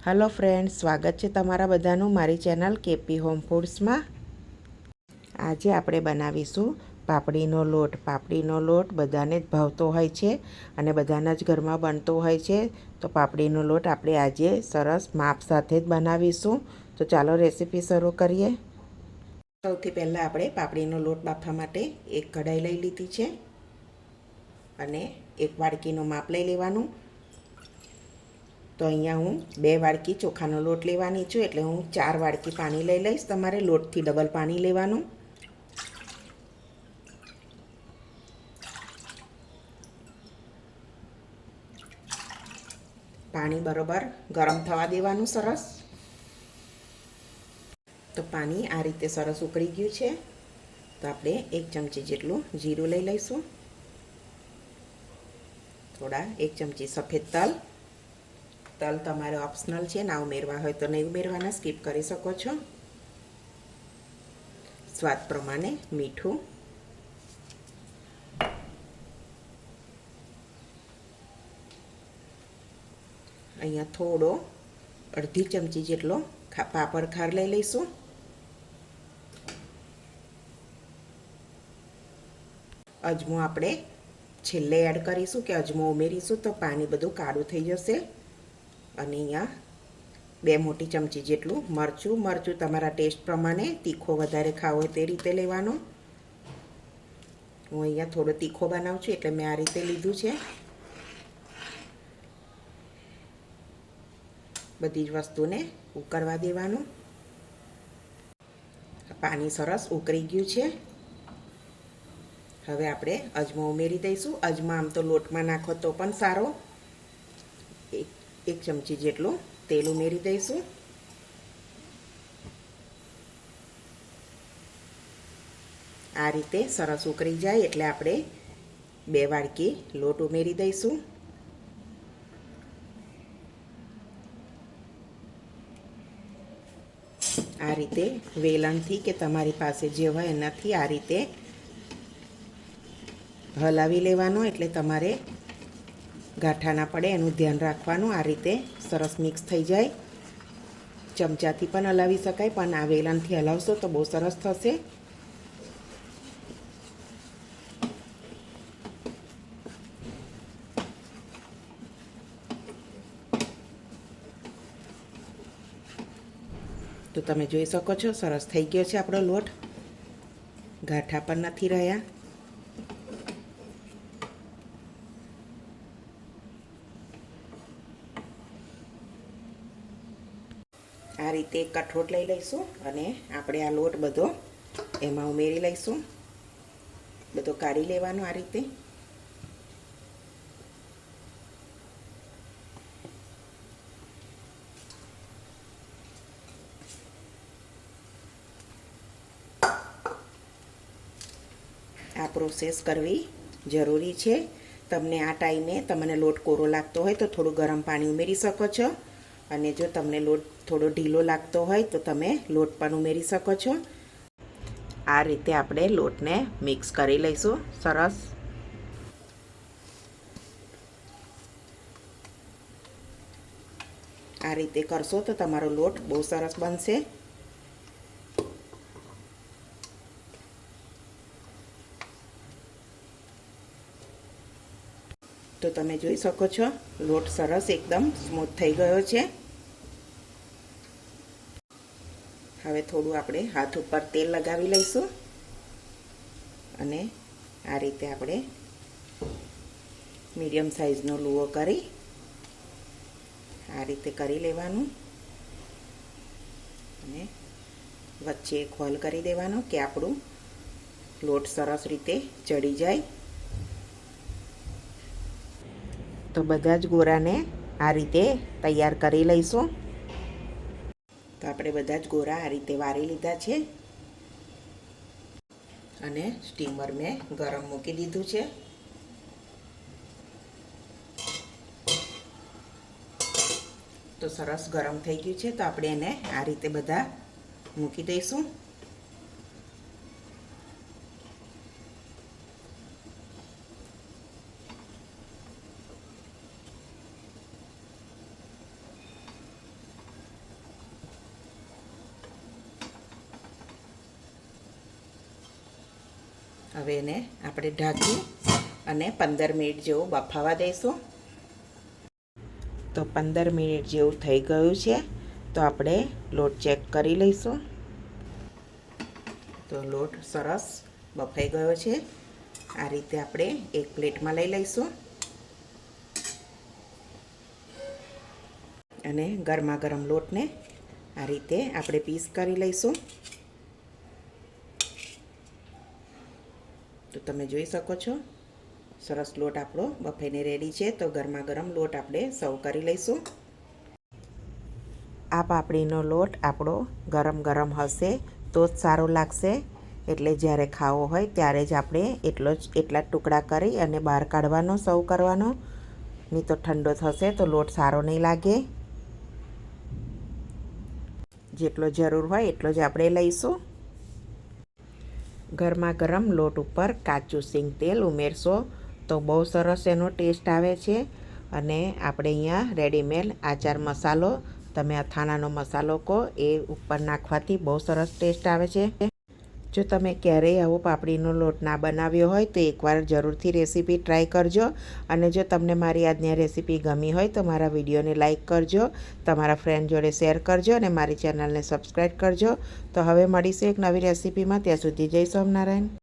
Hello friends, સ્વાગત છે તમારા બધાનું મારી ચેનલ કેપી હોમ ફૂડ્સમાં। આજે આપણે બનાવીશું પાપડીનો લોટ। પાપડીનો લોટ બધાને જ ભાવતો હોય છે અને બધાના જ ઘરમાં બનતો હોય છે। તો પાપડીનો લોટ આપણે આજે સરસ માપ સાથે જ બનાવીશું। તો ચાલો રેસીપી શરૂ કરીએ। સૌથી પહેલાં આપણે પાપડીનો લોટ બાફવા માટે એક કઢાઈ લઈ લીધી છે અને એક વાડકીનું માપ લઈ લેવાનું। તો અહીંયા હું 2 વાડકી ચોખાનો લોટ લેવાની છું, એટલે હું 4 વાડકી પાણી લઈ લઈશ। તમારે લોટથી ડબલ પાણી લેવાનું। પાણી બરોબર ગરમ થવા દેવાનું સરસ। તો પાણી આ રીતે સરસ ઉકળી ગયું છે। તો આપણે 1 ચમચી જેટલું જીરું લઈ લઈશું, થોડા 1 ચમચી સફેદ તલ। તલ તમારે ઓપ્શનલ છે, ના ઉમેરવા હોય તો નહીં ઉમેરવાના, સ્કીપ કરી શકો છો। સ્વાદ પ્રમાણે મીઠું, અહીંયા થોડો અડધી ચમચી જેટલો પાપડ ખાર લઈ લઈશું। અજમો આપણે છેલ્લે એડ કરીશું, કે અજમો ઉમેરીશું તો પાણી બધું કાળું થઈ જશે। અને અહીંયા 2 મોટી ચમચી જેટલું મરચું। મરચું તમારા ટેસ્ટ પ્રમાણે, તીખો વધારે ખાવો હોય તે રીતે લેવાનો। હું અહીંયા થોડો તીખો બનાવું છું એટલે મેં આ રીતે લીધું છે। બધી જ વસ્તુને ઉકળવા દેવાનું। પાણી સરસ ઉકળી ગયું છે। હવે આપણે અજમો ઉમેરી દઈશું। અજમા આમ તો લોટમાં નાખો તો પણ સારો। એક ચમચી જેટલું તેલ ઉમેરી દઈશું। આ રીતે સરસ ઉકળી જાય એટલે આપણે 2 વાડકી લોટ ઉમેરી દઈશું। આ રીતે વેલણથી કે તમારી પાસે જે હોય એનાથી આ રીતે હલાવી લેવાનો, એટલે તમારે ગાંઠા ના પડે એનું ધ્યાન રાખવાનું। આ રીતે સરસ મિક્સ થઈ જાય। ચમચાથી પણ હલાવી શકાય, પણ આ વેલણથી હલાવશો તો બહુ સરસ થશે। તો તમે જોઈ શકો છો સરસ થઈ ગયો છે આપણો લોટ, ગાંઠા પણ નથી રહ્યા। આ રીતે એક કઠોળ લઈ લઈશું અને આપણે આ લોટ બધો એમાં ઉમેરી લઈશું। બધો કાઢી લેવાનો આ રીતે। આ પ્રોસેસ કરવી જરૂરી છે। તમને આ ટાઈમે તમને લોટ કોરો લાગતો હોય તો થોડું ગરમ પાણી ઉમેરી શકો છો, અને જો તમને લોટ થોડો ઢીલો લાગતો હોય તો તમે લોટ પણ ઉમેરી શકો છો। આ રીતે આપણે લોટને મિક્સ કરી લઈશું સરસ। આ રીતે કરશો તો તમારો લોટ બહુ સરસ બનશે। તો તમે જોઈ શકો છો લોટ સરસ એકદમ સ્મૂથ થઈ ગયો છે। હવે થોડું આપણે હાથ ઉપર તેલ લગાવી લઈશું અને આ રીતે આપણે મીડિયમ સાઈઝનો લુઓ કરી આ રીતે કરી લેવાનું અને વચ્ચે એક હોલ કરી દેવાનો, કે આપણું લોટ સરસ રીતે ચડી જાય। તો બધા જ ગોળાને આ રીતે તૈયાર કરી લઈશું। તો આપણે બધા જ ગોળા આ રીતે વારી લીધા છે અને સ્ટીમર મેં ગરમ મૂકી દીધું છે। તો સરસ ગરમ થઈ ગયું છે। તો આપણે એને આ રીતે બધા મૂકી દઈશું। હવે એને આપણે ઢાંકી અને 15 મિનિટ જેવું બફાવા દઈશું. તો 15 મિનિટ જેવું થઈ ગયું છે. તો આપણે લોટ ચેક કરી લઈશું. તો લોટ સરસ બફાઈ ગયો છે. આ રીતે આપણે એક પ્લેટમાં લઈ લઈશું અને ગરમા ગરમ લોટને આ રીતે આપણે પીસ કરી લઈશું. તો તમે જોઈ શકો છો સરસ લોટ આપણો બફાઈને રેડી છે. તો ગરમા ગરમ લોટ આપણે સર્વ કરી લઈશું. આ પાપડીનો લોટ આપણો ગરમ ગરમ હશે તો જ સારો લાગશે. એટલે જ્યારે ખાવો હોય ત્યારે જ આપણે એટલા ટુકડા કરી અને બહાર કાઢવાનો, સર્વ કરવાનો. નહીં તો ઠંડો થશે તો લોટ સારો નહીં લાગે. જેટલો જરૂર હોય એટલો જ આપણે લઈશું. ગરમા ગરમ લોટ ઉપર કાચું સિંગ તેલ ઉમેરશો તો બહુ સરસ એનો ટેસ્ટ આવે છે. અને આપણે અહીંયા રેડીમેડ આચાર મસાલો, તમે અથાણાનો મસાલો કહો, એ ઉપર નાખવાથી બહુ સરસ ટેસ્ટ આવે છે. જો તમે ક્યારેય આવો પાપડીનો લોટ ના બનાવ્યો હોય તો એકવાર જરૂરથી રેસીપી ટ્રાય કરજો. અને જો તમને મારી આજની રેસીપી ગમી હોય તો મારા વિડીયોને લાઇક કરજો, તમારા ફ્રેન્ડ જોડે શેર કરજો અને મારી ચેનલને સબસ્ક્રાઈબ કરજો. તો હવે મળીશું એક નવી રેસીપીમાં. ત્યાં સુધી જય સ્વામિનારાયણ.